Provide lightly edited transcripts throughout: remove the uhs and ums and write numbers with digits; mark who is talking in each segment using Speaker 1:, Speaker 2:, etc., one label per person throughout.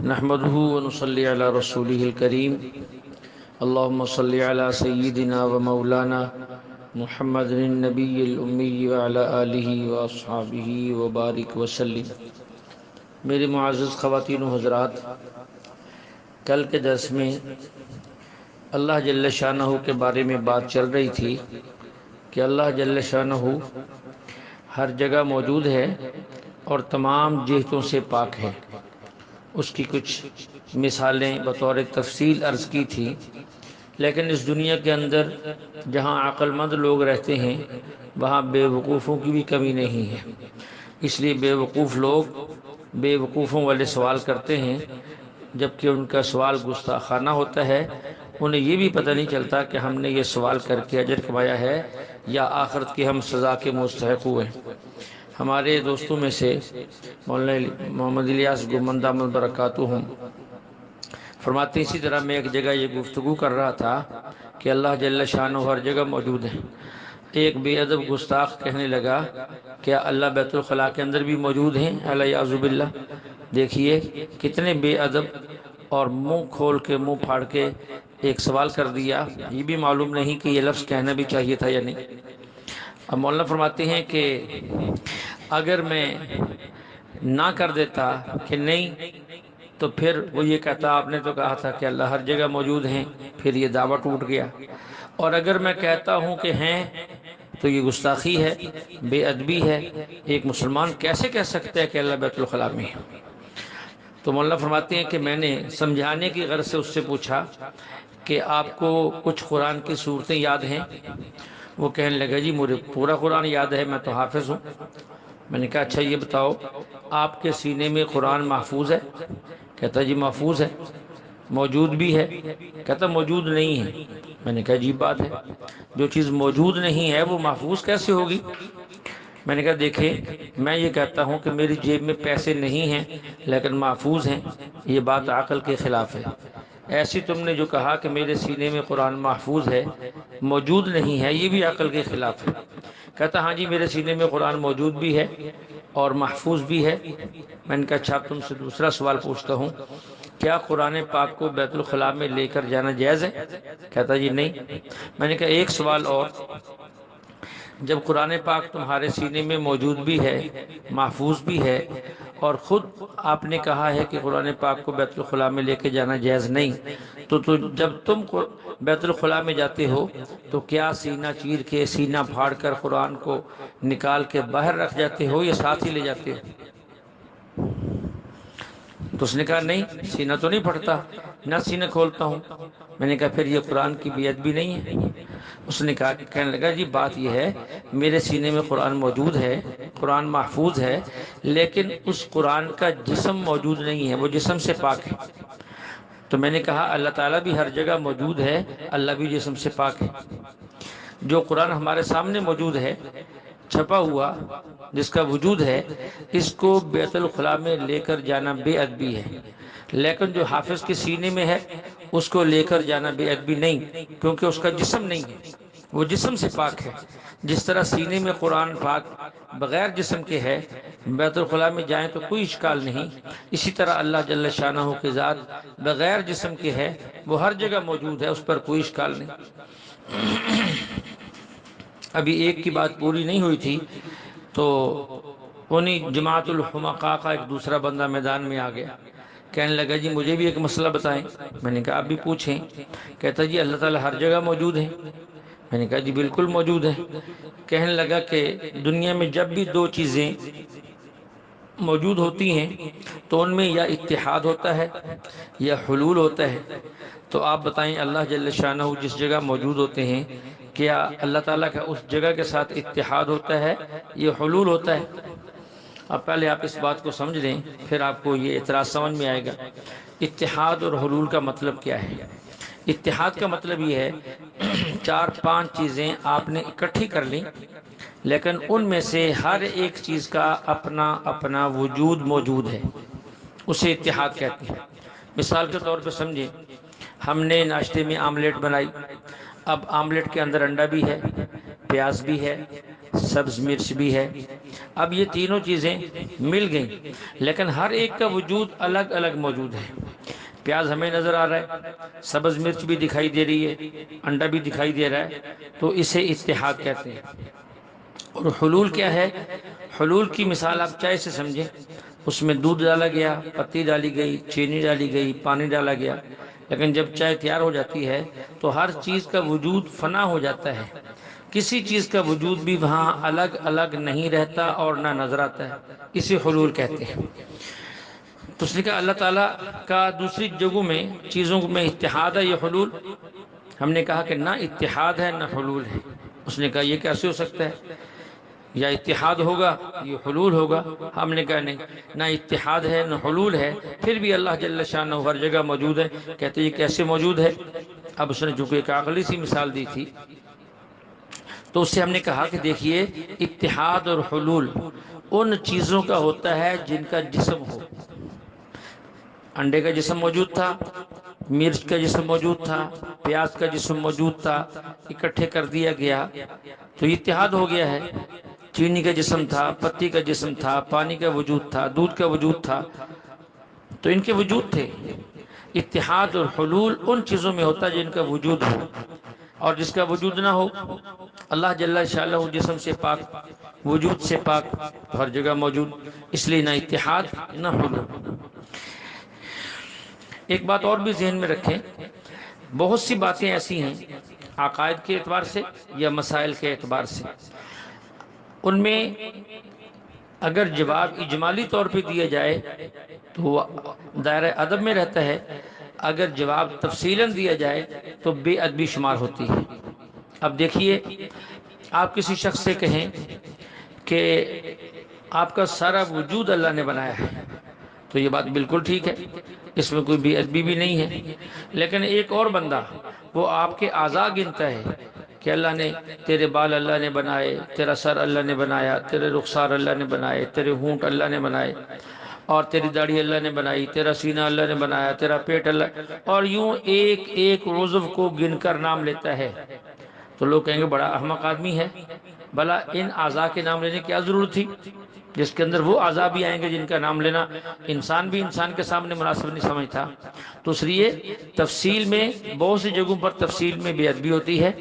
Speaker 1: نحمده ونصلي على رسوله الكريم اللهم صل على سيدنا ومولانا محمد النبي الأمي وعلى آله وأصحابه وبارك وسلم۔ میرے معزز خواتین و حضرات، کل کے درس میں اللہ جل شانہ کے بارے میں بات چل رہی تھی کہ اللہ جل شانہ ہر جگہ موجود ہے اور تمام جہتوں سے پاک ہے۔ اس کی کچھ مثالیں بطور تفصیل عرض کی تھی، لیکن اس دنیا کے اندر جہاں عقل مند لوگ رہتے ہیں وہاں بے وقوفوں کی بھی کمی نہیں ہے۔ اس لیے بے وقوف لوگ بے وقوفوں والے سوال کرتے ہیں، جبکہ ان کا سوال گستاخانہ ہوتا ہے۔ انہیں یہ بھی پتہ نہیں چلتا کہ ہم نے یہ سوال کر کے اجر کمایا ہے یا آخرت کی ہم سزا کے مستحق ہوئے۔ ہمارے دوستوں میں سے مولانا محمد الیاس گمن دامت برکاتہم فرماتے ہیں، اسی طرح میں ایک جگہ یہ گفتگو کر رہا تھا کہ اللہ جل شانہ ہر جگہ موجود ہے۔ ایک بے ادب گستاخ کہنے لگا، کیا اللہ بیت الخلاء کے اندر بھی موجود ہیں؟ الیاذ باللہ۔ دیکھیے کتنے بے ادب اور منہ کھول کے منہ پھاڑ کے ایک سوال کر دیا، یہ بھی معلوم نہیں کہ یہ لفظ کہنا بھی چاہیے تھا یا نہیں۔ اب مولانا فرماتے ہیں کہ اگر میں نہ کر دیتا کہ نہیں تو پھر وہ یہ کہتا آپ نے تو کہا تھا کہ اللہ ہر جگہ موجود ہیں، پھر یہ دعویٰ ٹوٹ گیا۔ اور اگر میں کہتا ہوں کہ ہیں تو یہ گستاخی ہے، بے ادبی ہے۔ ایک مسلمان کیسے کہہ سکتا ہے کہ اللہ بیت الخلاء میں ہے؟ تو مولانا فرماتے ہیں کہ میں نے سمجھانے کی غرض سے اس سے پوچھا کہ آپ کو کچھ قرآن کی صورتیں یاد ہیں؟ وہ کہنے لگا جی مجھے پورا قرآن یاد ہے، میں تو حافظ ہوں۔ میں نے کہا اچھا یہ بتاؤ آپ کے سینے میں قرآن محفوظ ہے؟ کہتا جی محفوظ ہے۔ موجود بھی ہے؟ کہتا موجود نہیں ہے۔ میں نے کہا عجیب بات ہے، جو چیز موجود نہیں ہے وہ محفوظ کیسے ہوگی؟ میں نے کہا دیکھیں، میں یہ کہتا ہوں کہ میری جیب میں پیسے نہیں ہیں لیکن محفوظ ہیں، یہ بات عقل کے خلاف ہے۔ ایسی تم نے جو کہا کہ میرے سینے میں قرآن محفوظ ہے، موجود نہیں ہے، یہ بھی عقل کے خلاف ہے۔ کہتا ہاں جی میرے سینے میں قرآن موجود بھی ہے اور محفوظ بھی ہے۔ میں نے کہا اچھا تم سے دوسرا سوال پوچھتا ہوں، کیا قرآن پاک کو بیت الخلاء میں لے کر جانا جائز ہے؟ کہتا جی نہیں۔ میں نے کہا ایک سوال اور، جب قرآن پاک تمہارے سینے میں موجود بھی ہے، محفوظ بھی ہے، اور خود آپ نے کہا ہے کہ قرآن پاک کو بیت الخلاء میں لے کے جانا جائز نہیں، تو جب تم بیت الخلاء میں جاتے ہو تو کیا سینہ چیر کے سینہ پھاڑ کر قرآن کو نکال کے باہر رکھ جاتے ہو یا ساتھ ہی لے جاتے ہو؟ تو اس نے کہا نہیں، سینہ تو نہیں پھٹتا، نہ سینہ کھولتا ہوں۔ میں نے کہا پھر یہ قرآن کی بے ادبی نہیں ہے؟ اس نے کہا، کہنے لگا جی بات یہ ہے میرے سینے میں قرآن موجود ہے، قرآن محفوظ ہے، لیکن اس قرآن کا جسم موجود نہیں ہے، وہ جسم سے پاک ہے۔ تو میں نے کہا اللہ تعالیٰ بھی ہر جگہ موجود ہے، اللہ بھی جسم سے پاک ہے۔ جو قرآن ہمارے سامنے موجود ہے چھپا ہوا، جس کا وجود ہے، اس کو بیت الخلاء میں لے کر جانا بے ادبی ہے، لیکن جو حافظ کے سینے میں ہے اس کو لے کر جانا بے ادبی نہیں، کیونکہ اس کا جسم نہیں ہے، وہ جسم سے پاک ہے۔ جس طرح سینے میں قرآن پاک بغیر جسم کے ہے، بیت الخلاء میں جائیں تو کوئی اشکال نہیں، اسی طرح اللہ جل شانہ کی ذات بغیر جسم کے ہے، وہ ہر جگہ موجود ہے، اس پر کوئی اشکال نہیں۔ ابھی ایک کی بات پوری نہیں ہوئی تھی تو انہی جماعت الحمقاء کا ایک دوسرا بندہ میدان میں آ گیا، کہنے لگا جی مجھے بھی ایک مسئلہ بتائیں۔ میں نے کہا آپ بھی پوچھیں۔ کہتا جی اللہ تعالیٰ ہر جگہ موجود ہے؟ میں نے کہا جی بالکل موجود ہے۔ کہنے لگا کہ دنیا میں جب بھی دو چیزیں موجود ہوتی ہیں تو ان میں یا اتحاد ہوتا ہے یا حلول ہوتا ہے، تو آپ بتائیں اللہ جل شانہ جس جگہ موجود ہوتے ہیں کیا اللہ تعالیٰ کا اس جگہ کے ساتھ اتحاد ہوتا ہے یہ حلول ہوتا ہے؟ اب پہلے آپ اس بات کو سمجھ لیں، پھر آپ کو یہ اعتراض سمجھ میں آئے گا۔ اتحاد اور حلول کا مطلب کیا ہے؟ اتحاد کا مطلب یہ ہے چار پانچ چیزیں آپ نے اکٹھی کر لیں، لیکن ان میں سے ہر ایک چیز کا اپنا اپنا وجود موجود ہے، اسے اتحاد کہتے ہیں۔ مثال کے طور پہ سمجھیں، ہم نے ناشتے میں آملیٹ بنائی، اب آملیٹ کے اندر انڈا بھی ہے، پیاز بھی ہے، سبز مرچ بھی ہے۔ اب یہ تینوں چیزیں مل گئیں، لیکن ہر ایک کا وجود الگ الگ موجود ہے۔ پیاز ہمیں نظر آ رہا ہے، سبز مرچ بھی دکھائی دے رہی ہے، انڈا بھی دکھائی دے رہا ہے، تو اسے اتحاد کہتے ہیں۔ اور حلول کیا ہے؟ حلول کی مثال آپ چائے سے سمجھیں، اس میں دودھ ڈالا گیا، پتی ڈالی گئی، چینی ڈالی گئی، پانی ڈالا گیا، لیکن جب چائے تیار ہو جاتی ہے تو ہر چیز کا وجود فنا ہو جاتا ہے، کسی چیز کا وجود بھی وہاں الگ الگ نہیں رہتا اور نہ نظر آتا ہے، اسے حلول کہتے ہیں۔ تو اس نے کہا اللہ تعالیٰ کا دوسری جگہوں میں چیزوں میں اتحاد ہے، یہ حلول۔ ہم نے کہا کہ نہ اتحاد ہے نہ حلول ہے۔ اس نے کہا یہ کیسے ہو سکتا ہے؟ یا اتحاد ہوگا یہ حلول ہوگا۔ ہم نے کہا نہیں، نہ اتحاد ہے نہ حلول ہے، پھر بھی اللہ جل شانہ ہر جگہ موجود ہے۔ کہتے یہ کیسے موجود ہے؟ اب اس نے چونکہ ایک عقلی سی مثال دی تھی، تو اس سے ہم نے کہا کہ دیکھیے اتحاد اور حلول ان چیزوں کا ہوتا ہے جن کا جسم ہو۔ انڈے کا جسم موجود تھا، مرچ کا جسم موجود تھا، پیاز کا جسم موجود تھا، اکٹھے کر دیا گیا تو اتحاد ہو گیا ہے۔ چینی کا جسم تھا، پتی کا جسم تھا، پانی کا وجود تھا، دودھ کا وجود تھا، تو ان کے وجود تھے۔ اتحاد اور حلول ان چیزوں میں ہوتا ہے جن کا وجود ہو، اور جس کا وجود نہ ہو۔ اللہ جل شانہ جسم سے پاک، وجود سے پاک، ہر جگہ موجود، اس لیے نہ اتحاد نہ حلول۔ ایک بات اور بھی ذہن میں رکھیں، بہت سی باتیں ایسی ہیں عقائد کے اعتبار سے یا مسائل کے اعتبار سے، ان میں اگر جواب اجمالی طور پہ دیا جائے تو وہ دائرہ ادب میں رہتا ہے، اگر جواب تفصیلاً دیا جائے تو بے ادبی شمار ہوتی ہے۔ اب دیکھیے، آپ کسی شخص سے کہیں کہ آپ کا سارا وجود اللہ نے بنایا ہے، تو یہ بات بالکل ٹھیک ہے، اس میں کوئی بے ادبی بھی نہیں ہے۔ لیکن ایک اور بندہ وہ آپ کے اعضاء گنتا ہے کہ اللہ نے تیرے بال اللہ نے بنائے، تیرا سر اللہ نے بنایا، تیرے رخسار اللہ نے بنائے، تیرے ہونٹ اللہ نے بنائے، اور تیری داڑھی اللہ نے بنائی، تیرا سینہ اللہ نے بنایا، تیرا پیٹ اللہ، اور یوں ایک ایک عضو کو گن کر نام لیتا ہے، تو لوگ کہیں گے بڑا احمق آدمی ہے، بھلا ان اعضاء کے نام لینے کی کیا ضرورت تھی، جس کے اندر وہ اعضاء بھی آئیں گے جن کا نام لینا انسان بھی انسان کے سامنے مناسب نہیں سمجھتا۔ تو اس لیے تفصیل میں بہت سی جگہوں پر تفصیل میں بے ادبی ہوتی ہے،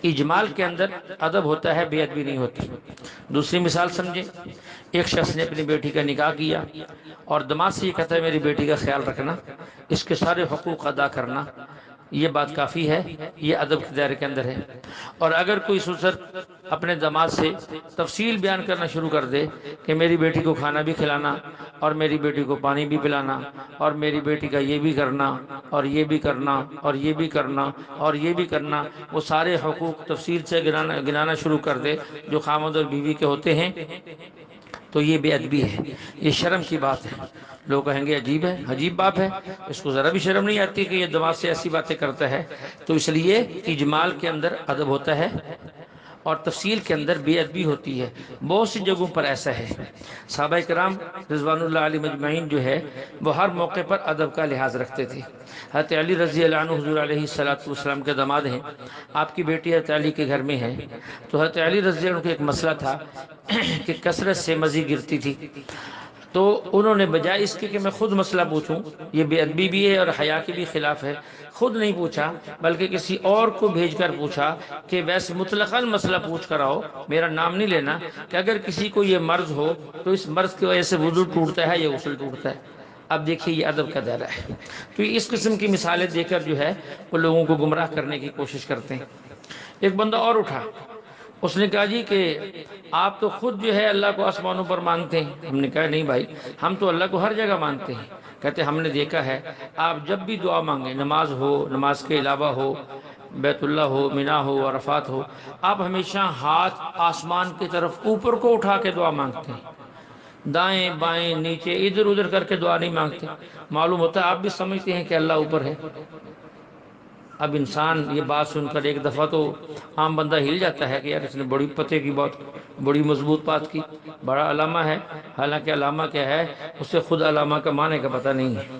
Speaker 1: اجمال کے اندر ادب ہوتا ہے، بے ادبی نہیں ہوتی۔ دوسری مثال سمجھیں، ایک شخص نے اپنی بیٹی کا نکاح کیا اور دماد سے یہ کہتا ہے میری بیٹی کا خیال رکھنا، اس کے سارے حقوق ادا کرنا، یہ بات کافی ہے، یہ ادب کے دائرے کے اندر ہے۔ اور اگر کوئی سسر اپنے داماد سے تفصیل بیان کرنا شروع کر دے کہ میری بیٹی کو کھانا بھی کھلانا، اور میری بیٹی کو پانی بھی پلانا، اور میری بیٹی کا یہ بھی کرنا، اور یہ بھی کرنا، اور یہ بھی کرنا، اور یہ بھی کرنا، وہ سارے حقوق تفصیل سے گنانا شروع کر دے جو خامد اور بیوی کے ہوتے ہیں، تو یہ بے ادبی ہے، یہ شرم کی بات ہے۔ لوگ کہیں گے عجیب ہے، عجیب بات ہے، اس کو ذرا بھی شرم نہیں آتی کہ یہ دماغ سے ایسی باتیں کرتا ہے۔ تو اس لیے اجمال کے اندر ادب ہوتا ہے اور تفصیل کے اندر بے ادبی ہوتی ہے، بہت سی جگہوں پر ایسا ہے۔ صحابہ کرام رضوان اللہ علیہ مجمعین جو ہے وہ ہر موقع پر ادب کا لحاظ رکھتے تھے۔ حضرت علی رضی اللہ عنہ حضور علیہ السلام کے داماد ہیں، آپ کی بیٹی حضرت علی کے گھر میں ہے، تو حضرت علی رضی اللہ عنہ کو ایک مسئلہ تھا کہ کثرت سے مزی گرتی تھی، تو انہوں نے بجائے اس کے کہ میں خود مسئلہ پوچھوں، یہ بے ادبی بھی ہے اور حیا کے بھی خلاف ہے، خود نہیں پوچھا بلکہ کسی اور کو بھیج کر پوچھا کہ ویسے مطلقاً مسئلہ پوچھ کر آؤ، میرا نام نہیں لینا، کہ اگر کسی کو یہ مرض ہو تو اس مرض کی وجہ سے وضو ٹوٹتا ہے یا غسل ٹوٹتا ہے۔ اب دیکھیے یہ ادب کا دائرہ ہے۔ تو اس قسم کی مثالیں دے کر جو ہے وہ لوگوں کو گمراہ کرنے کی کوشش کرتے ہیں۔ ایک بندہ اور اٹھا، اس نے کہا جی کہ آپ تو خود جو ہے اللہ کو آسمانوں پر مانتے ہیں۔ ہم نے کہا نہیں بھائی، ہم تو اللہ کو ہر جگہ مانتے ہیں۔ کہتے ہم نے دیکھا ہے آپ جب بھی دعا مانگیں، نماز ہو، نماز کے علاوہ ہو، بیت اللہ ہو، مینا ہو، عرفات ہو، آپ ہمیشہ ہاتھ آسمان کی طرف اوپر کو اٹھا کے دعا مانگتے ہیں، دائیں بائیں نیچے ادھر ادھر کر کے دعا نہیں مانگتے۔ معلوم ہوتا ہے آپ بھی سمجھتے ہیں کہ اللہ اوپر ہے۔ اب انسان یہ بات سن کر ایک دفعہ تو عام بندہ ہل جاتا ہے کہ یار اس نے بڑی پتے کی بات، بڑی مضبوط بات کی، بڑا علامہ ہے، حالانکہ علامہ کیا ہے اسے خود علامہ کا معنی کا پتہ نہیں ہے۔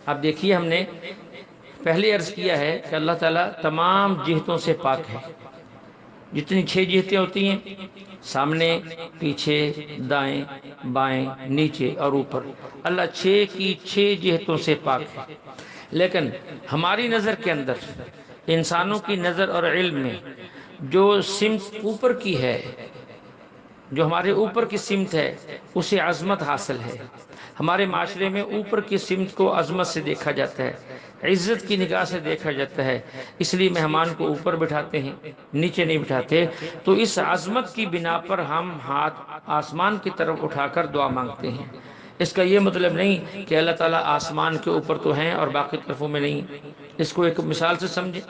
Speaker 1: اب دیکھیے ہم نے پہلے عرض کیا ہے کہ اللہ تعالیٰ تمام جہتوں سے پاک ہے، جتنی 6 جہتیں ہوتی ہیں، سامنے، پیچھے، دائیں، بائیں، نیچے اور اوپر، اللہ 6 کی 6 جہتوں سے پاک ہے۔ لیکن ہماری نظر کے اندر، انسانوں کی نظر اور علم میں جو سمت اوپر کی ہے، جو ہمارے اوپر کی سمت ہے، اسے عظمت حاصل ہے۔ ہمارے معاشرے میں اوپر کی سمت کو عظمت سے دیکھا جاتا ہے، عزت کی نگاہ سے دیکھا جاتا ہے، اس لیے مہمان کو اوپر بٹھاتے ہیں، نیچے نہیں بٹھاتے۔ تو اس عظمت کی بنا پر ہم ہاتھ آسمان کی طرف اٹھا کر دعا مانگتے ہیں۔ اس کا یہ مطلب نہیں کہ اللہ تعالیٰ آسمان کے اوپر تو ہیں اور باقی طرفوں میں نہیں۔ اس کو ایک مثال سے سمجھیں،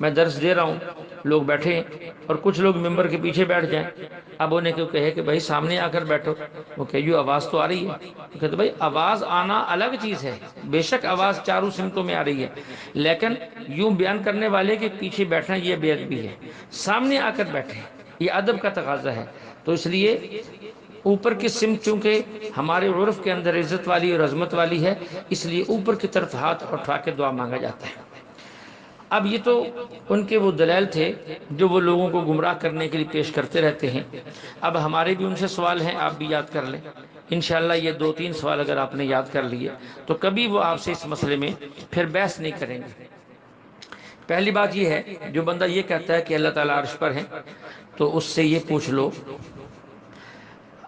Speaker 1: میں درس دے رہا ہوں، لوگ بیٹھے ہیں اور کچھ لوگ ممبر کے پیچھے بیٹھ جائیں، اب انہیں کیوں کہے کہ بھائی سامنے آ کر بیٹھو، وہ کہ یوں آواز تو آ رہی ہے، وہ کہتے بھائی آواز آنا الگ چیز ہے، بے شک آواز چاروں سمتوں میں آ رہی ہے، لیکن یوں بیان کرنے والے کے پیچھے بیٹھنا یہ بے ادبی ہے، سامنے آ کر بیٹھے، یہ ادب کا تقاضا ہے۔ تو اس لیے اوپر کی سمت چونکہ ہمارے عرف کے اندر عزت والی اور عظمت والی ہے، اس لیے اوپر کی طرف ہاتھ اٹھا کے دعا مانگا جاتا ہے۔ اب یہ تو ان کے وہ دلائل تھے جو وہ لوگوں کو گمراہ کرنے کے لیے پیش کرتے رہتے ہیں۔ اب ہمارے بھی ان سے سوال ہیں، آپ بھی یاد کر لیں انشاءاللہ۔ یہ 2-3 سوال اگر آپ نے یاد کر لیے تو کبھی وہ آپ سے اس مسئلے میں پھر بحث نہیں کریں گے۔ پہلی بات یہ ہے، جو بندہ یہ کہتا ہے کہ اللہ تعالیٰ عرش پر ہے، تو اس سے یہ پوچھ لو،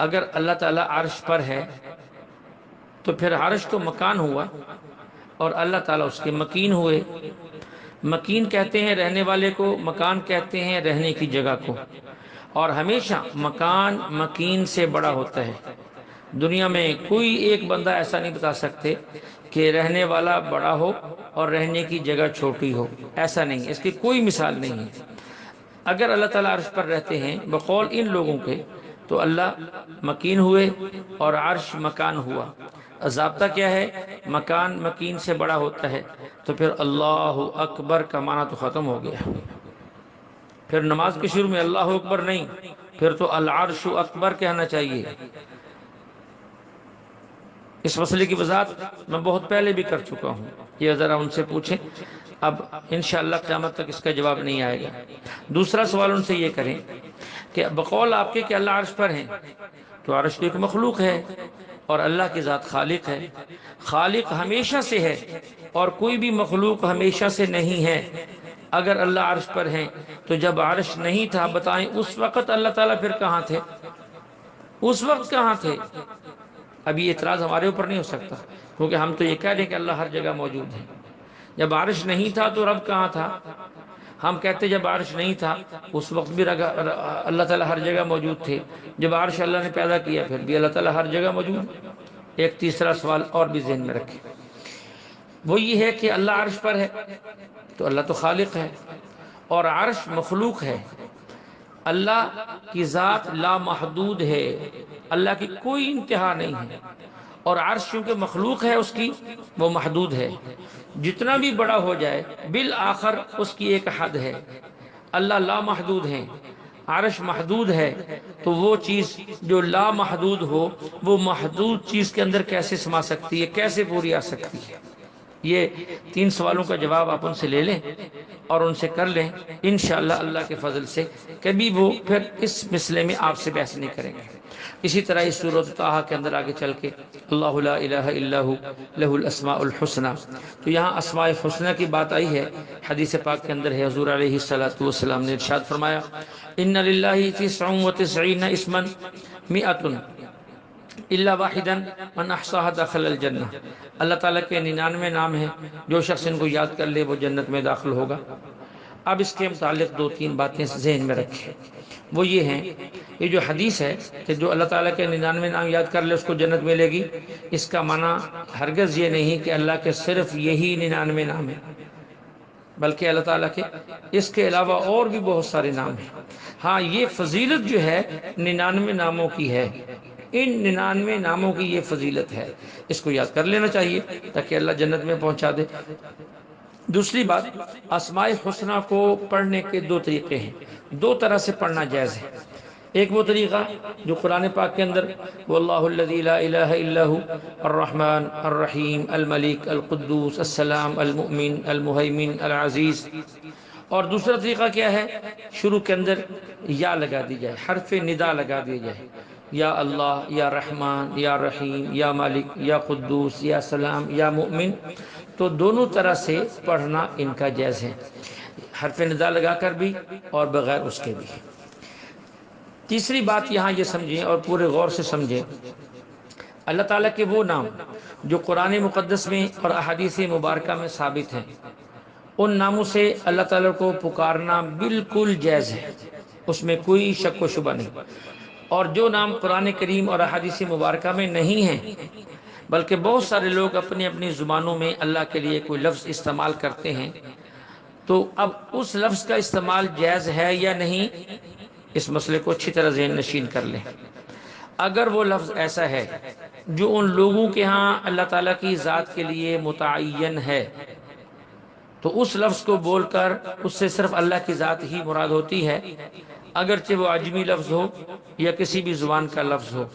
Speaker 1: اگر اللہ تعالیٰ عرش پر ہے تو پھر عرش تو مکان ہوا اور اللہ تعالیٰ اس کے مکین ہوئے۔ مکین کہتے ہیں رہنے والے کو، مکان کہتے ہیں رہنے کی جگہ کو، اور ہمیشہ مکان مکین سے بڑا ہوتا ہے۔ دنیا میں کوئی ایک بندہ ایسا نہیں بتا سکتے کہ رہنے والا بڑا ہو اور رہنے کی جگہ چھوٹی ہو، ایسا نہیں، اس کی کوئی مثال نہیں ہے۔ اگر اللہ تعالیٰ عرش پر رہتے ہیں بقول ان لوگوں کے، تو اللہ مکین ہوئے اور عرش مکان ہوا۔ ضابطہ کیا ہے؟ مکان مکین سے بڑا ہوتا ہے، تو پھر اللہ اکبر کا معنی تو ختم ہو گیا۔ پھر نماز کے شروع میں اللہ اکبر نہیں، پھر تو العرش اکبر کہنا چاہیے۔ اس مسئلے کی وضاحت میں بہت پہلے بھی کر چکا ہوں، یہ ذرا ان سے پوچھیں، اب انشاءاللہ قیامت تک اس کا جواب نہیں آئے گا۔ دوسرا سوال ان سے یہ کریں کہ بقول آپ کے کہ اللہ عرش پر ہیں، تو عرش تو ایک مخلوق ہے اور اللہ کی ذات خالق ہے، خالق ہمیشہ سے ہے اور کوئی بھی مخلوق ہمیشہ سے نہیں ہے۔ اگر اللہ عرش پر ہیں تو جب عرش نہیں تھا بتائیں اس وقت اللہ تعالیٰ پھر کہاں تھے؟ اس وقت کہاں تھے؟ اب یہ اعتراض ہمارے اوپر نہیں ہو سکتا، کیونکہ ہم تو یہ کہہ دیں کہ اللہ ہر جگہ موجود ہے۔ جب عرش نہیں تھا تو رب کہاں تھا؟ ہم کہتے جب عرش نہیں تھا اس وقت بھی اللہ تعالیٰ ہر جگہ موجود تھے، جب عرش اللہ نے پیدا کیا پھر بھی اللہ تعالیٰ ہر جگہ موجود ہے۔ ایک تیسرا سوال اور بھی ذہن میں رکھیں، وہ یہ ہے کہ اللہ عرش پر ہے تو اللہ تو خالق ہے اور عرش مخلوق ہے۔ اللہ کی ذات لامحدود ہے، اللہ کی کوئی انتہا نہیں ہے، اور عرش چونکہ مخلوق ہے اس کی وہ محدود ہے، جتنا بھی بڑا ہو جائے بالآخر اس کی ایک حد ہے۔ اللہ لامحدود ہیں، عرش محدود ہے، تو وہ چیز جو لامحدود ہو وہ محدود چیز کے اندر کیسے سما سکتی ہے، کیسے پوری آ سکتی ہے؟ یہ 3 سوالوں کا جواب آپ ان سے لے لیں اور ان سے کر لیں، انشاءاللہ اللہ کے فضل سے کبھی وہ پھر اس مسئلے میں آپ سے بحث نہیں کریں گے۔ اسی طرح اس سورۃ طٰہٰ کے اندر آگے چل کے اللہ لا الہ الا هو لہ الاسماء الحسنی، تو یہاں اسماء حسنہ کی بات آئی ہے۔ حدیث پاک کے اندر ہے، حضور علیہ السلام نے ارشاد فرمایا ان للہ 99 اسما 100 الا واحدا من احصاها دخل الجنہ، اللہ تعالیٰ کے 99 نام ہیں، جو شخص ان کو یاد کر لے وہ جنت میں داخل ہوگا۔ اب اس کے متعلق 2-3 باتیں ذہن میں رکھیں، وہ یہ ہیں، یہ جو حدیث ہے کہ جو اللہ تعالیٰ کے 99 نام یاد کر لے اس کو جنت ملے گی، اس کا معنی ہرگز یہ نہیں کہ اللہ کے صرف یہی 99 نام ہیں، بلکہ اللہ تعالیٰ کے اس کے علاوہ اور بھی بہت سارے نام ہیں۔ ہاں یہ فضیلت جو ہے 99 ناموں کی ہے، ان 99 ناموں کی یہ فضیلت ہے، اس کو یاد کر لینا چاہیے تاکہ اللہ جنت میں پہنچا دے۔ دوسری بات، اسماء حسنہ کو پڑھنے کے 2 طریقے ہیں، 2 طرح سے پڑھنا جائز ہے۔ ایک وہ طریقہ جو قرآن پاک کے اندر واللہ الذی لا الہ الا هو الرحمن الرحیم الملک القدوس السلام المؤمن المہیمن العزیز، اور دوسرا طریقہ کیا ہے، شروع کے اندر یا لگا دی جائے، حرف ندا لگا دی جائے، یا اللہ، یا رحمان، یا رحیم، یا مالک، یا قدوس، یا سلام، یا مؤمن، تو دونوں طرح سے پڑھنا ان کا جائز ہے، حرف ندا لگا کر بھی اور بغیر اس کے بھی۔ تیسری بات یہاں یہ سمجھیں اور پورے غور سے سمجھیں، اللہ تعالیٰ کے وہ نام جو قرآن مقدس میں اور احادیث مبارکہ میں ثابت ہیں، ان ناموں سے اللہ تعالیٰ کو پکارنا بالکل جائز ہے، اس میں کوئی شک و شبہ نہیں۔ اور جو نام قرآن کریم اور احادیث مبارکہ میں نہیں ہیں، بلکہ بہت سارے لوگ اپنی اپنی زبانوں میں اللہ کے لیے کوئی لفظ استعمال کرتے ہیں، تو اب اس لفظ کا استعمال جائز ہے یا نہیں، اس مسئلے کو اچھی طرح ذہن نشین کر لیں۔ اگر وہ لفظ ایسا ہے جو ان لوگوں کے ہاں اللہ تعالیٰ کی ذات کے لیے متعین ہے، تو اس لفظ کو بول کر اس سے صرف اللہ کی ذات ہی مراد ہوتی ہے، اگرچہ وہ عجمی لفظ ہو یا کسی بھی زبان کا لفظ ہو،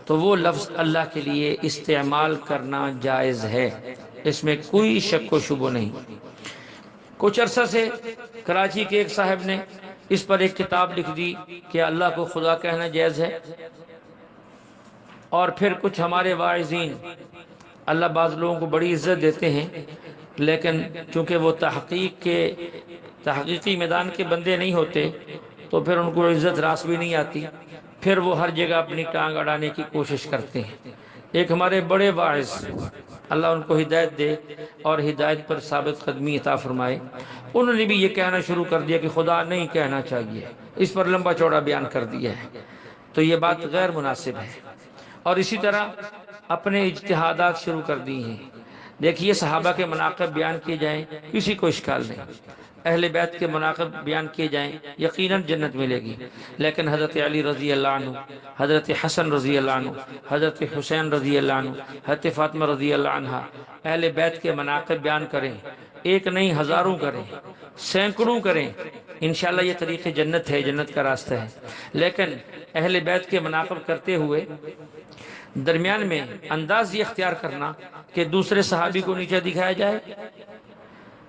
Speaker 1: تو وہ لفظ اللہ کے لیے استعمال کرنا جائز ہے، اس میں کوئی شک و شبہ نہیں۔ کچھ عرصہ سے کراچی کے ایک صاحب نے اس پر ایک کتاب لکھ دی کہ اللہ کو خدا کہنا جائز ہے، اور پھر کچھ ہمارے واعظین، اللہ بعض لوگوں کو بڑی عزت دیتے ہیں، لیکن چونکہ وہ تحقیقی میدان کے بندے نہیں ہوتے، تو پھر ان کو عزت راس بھی نہیں آتی، پھر وہ ہر جگہ اپنی ٹانگ اڑانے کی کوشش کرتے ہیں۔ ایک ہمارے بڑے واعظ، اللہ ان کو ہدایت دے اور ہدایت پر ثابت قدمی عطا فرمائے، انہوں نے بھی یہ کہنا شروع کر دیا کہ خدا نہیں کہنا چاہیے، اس پر لمبا چوڑا بیان کر دیا ہے، تو یہ بات غیر مناسب ہے۔ اور اسی طرح اپنے اجتہادات شروع کر دی ہیں۔ دیکھیے، صحابہ کے مناقب بیان کیے جائیں، کسی کو اشکال نہیں، اہل بیت کے مناقب بیان کیے جائیں، یقیناً جنت ملے گی، لیکن حضرت علی رضی اللہ عنہ، حضرت حسن رضی اللہ عنہ، حضرت حسین رضی اللہ عنہ، حضرت فاطمہ رضی اللہ عنہ، اہل بیت کے مناقب بیان کریں، ایک نہیں ہزاروں کریں، سینکڑوں کریں، انشاءاللہ یہ طریق جنت ہے، جنت کا راستہ ہے۔ لیکن اہل بیت کے مناقب کرتے ہوئے درمیان میں انداز یہ اختیار کرنا کہ دوسرے صحابی کو نیچے دکھایا جائے،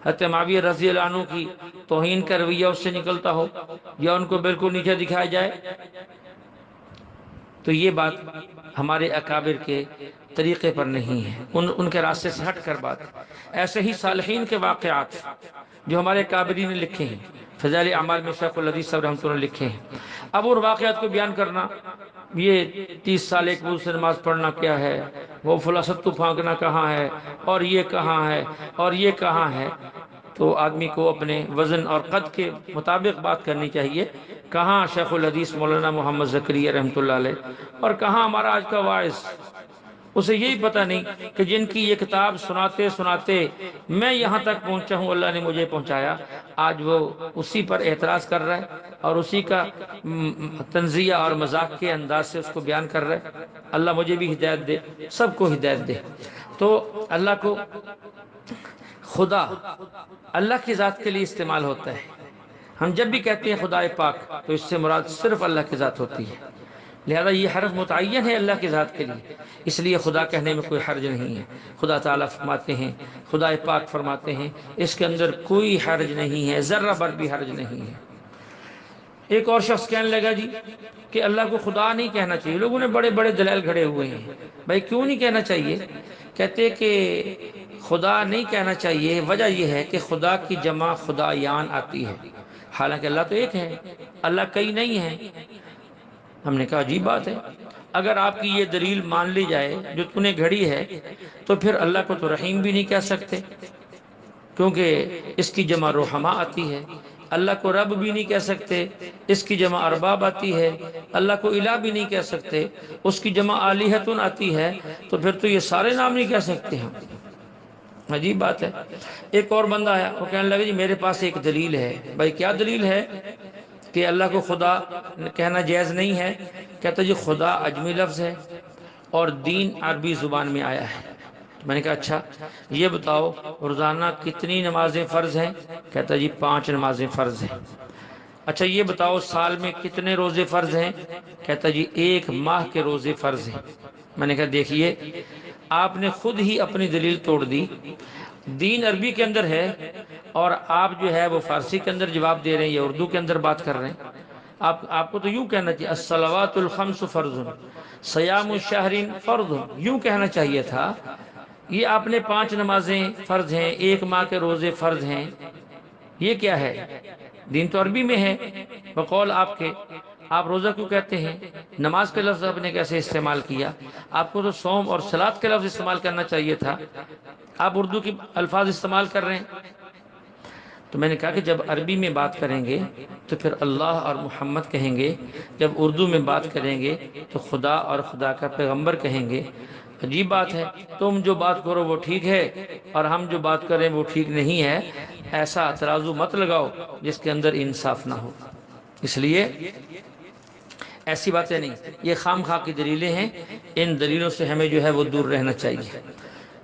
Speaker 1: حضرت معاویہ رضی اللہ عنہ کی توہین کا رویہ اس سے نکلتا ہو یا ان کو بالکل نیچے دکھایا جائے، تو یہ بات ہمارے اکابر کے طریقے پر نہیں ہے، ان کے راستے سے ہٹ کر بات۔ ایسے ہی صالحین کے واقعات جو ہمارے اکابرین نے لکھے ہیں، فضائل اعمال میں شیخ الحدیث صاحب رحمۃ اللہ نے لکھے ہیں، اب ان واقعات کو بیان کرنا، یہ 30 سال ایک وضو سے نماز پڑھنا کیا ہے، وہ فلاں ستو پھانکنا کہاں ہے، اور یہ کہاں ہے، اور یہ کہاں ہے، تو آدمی کو اپنے وزن اور قد کے مطابق بات کرنی چاہیے۔ کہاں شیخ الحدیث مولانا محمد زکریا رحمۃ اللہ علیہ، اور کہاں ہمارا آج کا واعظ، اسے یہی پتہ نہیں کہ جن کی یہ کتاب سناتے سناتے میں یہاں تک پہنچا ہوں، اللہ نے مجھے پہنچایا، آج وہ اسی پر اعتراض کر رہا ہے اور اسی کا تنزیہ اور مذاق کے انداز سے اس کو بیان کر رہا ہے۔ اللہ مجھے بھی ہدایت دے، سب کو ہدایت دے۔ تو اللہ کو خدا اللہ کی ذات کے لیے استعمال ہوتا ہے۔ ہم جب بھی کہتے ہیں خدا پاک، تو اس سے مراد صرف اللہ کی ذات ہوتی ہے، لہذا یہ حرف متعین ہے اللہ کی ذات کے لیے، اس لیے خدا کہنے میں کوئی حرج نہیں ہے۔ خدا تعالیٰ فرماتے ہیں، خدا پاک فرماتے ہیں، اس کے اندر کوئی حرج نہیں ہے، ذرہ بھر بھی حرج نہیں ہے۔ ایک اور شخص کہنے لگا جی کہ اللہ کو خدا نہیں کہنا چاہیے، لوگوں نے بڑے بڑے دلائل گھڑے ہوئے ہیں، بھائی کیوں نہیں کہنا چاہیے؟ کہتے کہ خدا نہیں کہنا چاہیے، وجہ یہ ہے کہ خدا کی جمع خدایان آتی ہے، حالانکہ اللہ تو ایک ہے، اللہ کئی نہیں ہیں۔ ہم نے کہا عجیب بات ہے، اگر آپ کی یہ دلیل مان لی جائے جو تم نے گھڑی ہے، تو پھر اللہ کو تو رحیم بھی نہیں کہہ سکتے، کیونکہ اس کی جمع رحماء آتی ہے۔ اللہ کو رب بھی نہیں کہہ سکتے، اس کی جمع ارباب آتی ہے۔ اللہ کو الہ بھی نہیں کہہ سکتے، اس کی جمع آلیہتن آتی ہے، تو پھر تو یہ سارے نام نہیں کہہ سکتے ہم۔ عجیب بات ہے۔ ایک اور بندہ آیا، وہ کہنے لگا جی میرے پاس ایک دلیل ہے۔ بھائی کیا دلیل ہے کہ اللہ کو خدا کہنا جائز نہیں ہے؟ کہتا جی خدا عجمی لفظ ہے اور دین عربی زبان میں آیا ہے۔ میں نے کہا اچھا یہ بتاؤ روزانہ کتنی نمازیں فرض ہیں؟ کہتا جی 5 نمازیں فرض ہیں۔ اچھا یہ بتاؤ سال میں کتنے روزے فرض ہیں؟ کہتا جی 1 ماہ کے روزے فرض ہیں۔ میں نے کہا دیکھیے آپ نے خود ہی اپنی دلیل توڑ دی، دین عربی کے اندر ہے اور آپ جو ہے وہ فارسی کے اندر جواب دے رہے ہیں یا اردو کے اندر بات کر رہے ہیں. آپ کو تو یوں کہنا چاہیے الصلوات الخمس فرض، صیام الشہر فرض، یوں کہنا چاہیے تھا. یہ آپ نے 5 نمازیں فرض ہیں، 1 ماہ کے روزے فرض ہیں. یہ کیا ہے؟ دین تو عربی میں ہے بقول آپ کے. آپ روزہ کیوں کہتے ہیں؟ نماز کے لفظ آپ نے کیسے استعمال کیا؟ آپ کو تو صوم اور صلاۃ کے لفظ استعمال کرنا چاہیے تھا. آپ اردو کی الفاظ استعمال کر رہے ہیں. تو میں نے کہا کہ جب عربی میں بات کریں گے تو پھر اللہ اور محمد کہیں گے، جب اردو میں بات کریں گے تو خدا اور خدا کا پیغمبر کہیں گے. عجیب بات ہے، تم جو بات کرو وہ ٹھیک ہے اور ہم جو بات کریں وہ ٹھیک نہیں ہے. ایسا ترازو مت لگاؤ جس کے اندر انصاف نہ ہو. اس لیے ایسی باتیں نہیں، یہ خام خواہ کی دلیلیں ہیں. ان دلیلوں سے ہمیں جو ہے وہ دور رہنا چاہیے.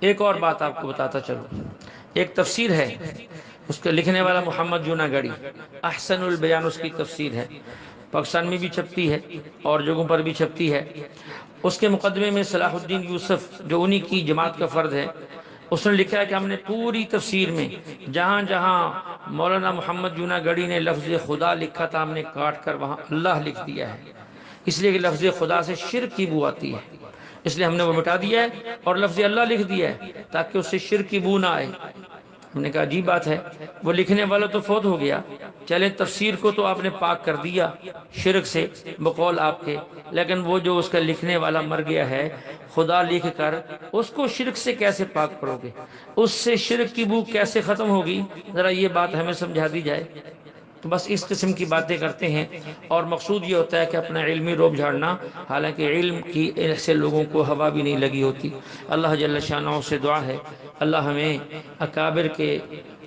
Speaker 1: ایک اور بات آپ کو بتاتا چلوں، ایک تفسیر ہے، اس کے لکھنے والا محمد جوناگڑی، احسن البیان اس کی تفسیر ہے. پاکستان میں بھی چھپتی ہے اور جگہوں پر بھی چھپتی ہے. اس کے مقدمے میں صلاح الدین یوسف جو انہی کی جماعت کا فرد ہے، اس نے لکھا ہے کہ ہم نے پوری تفسیر میں جہاں جہاں مولانا محمد جوناگڑی نے لفظ خدا لکھا تھا، ہم نے کاٹ کر وہاں اللہ لکھ دیا ہے. اس لیے کہ لفظ خدا سے شرک کی بو آتی ہے، اس لیے ہم نے وہ مٹا دیا ہے اور لفظ اللہ لکھ دیا ہے تاکہ اس سے شرک کی بو نہ آئے. ہم نے کہا عجیب بات ہے، وہ لکھنے والا تو فوت ہو گیا، چلے تفسیر کو تو آپ نے پاک کر دیا شرک سے بقول آپ کے، لیکن وہ جو اس کا لکھنے والا مر گیا ہے، خدا لکھ کر اس کو شرک سے کیسے پاک کرو گے؟ اس سے شرک کی بو کیسے ختم ہوگی؟ ذرا یہ بات ہمیں سمجھا دی جائے. تو بس اس قسم کی باتیں کرتے ہیں اور مقصود یہ ہوتا ہے کہ اپنا علمی روب جھاڑنا، حالانکہ علم کی ایسے لوگوں کو ہوا بھی نہیں لگی ہوتی. اللہ جل شانہ سے دعا ہے اللہ ہمیں اکابر کے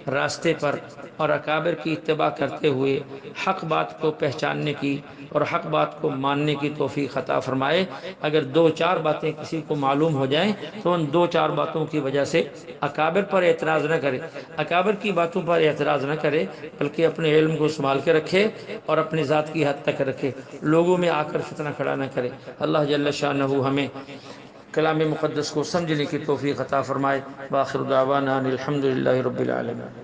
Speaker 1: راستے پر اور اکابر کی اتباع کرتے ہوئے حق بات کو پہچاننے کی اور حق بات کو ماننے کی توفیق عطا فرمائے. اگر 2-4 باتیں کسی کو معلوم ہو جائیں تو ان 2-4 باتوں کی وجہ سے اکابر پر اعتراض نہ کرے، اکابر کی باتوں پر اعتراض نہ کرے، بلکہ اپنے علم کو سنبھال کے رکھے اور اپنی ذات کی حد تک رکھے، لوگوں میں آ کر فتنہ کھڑا نہ کرے. اللہ جل شانہ ہمیں کلام مقدس کو سمجھنے کی توفیق عطا فرمائے. وآخر دعوانا الحمدللہ رب العالمین.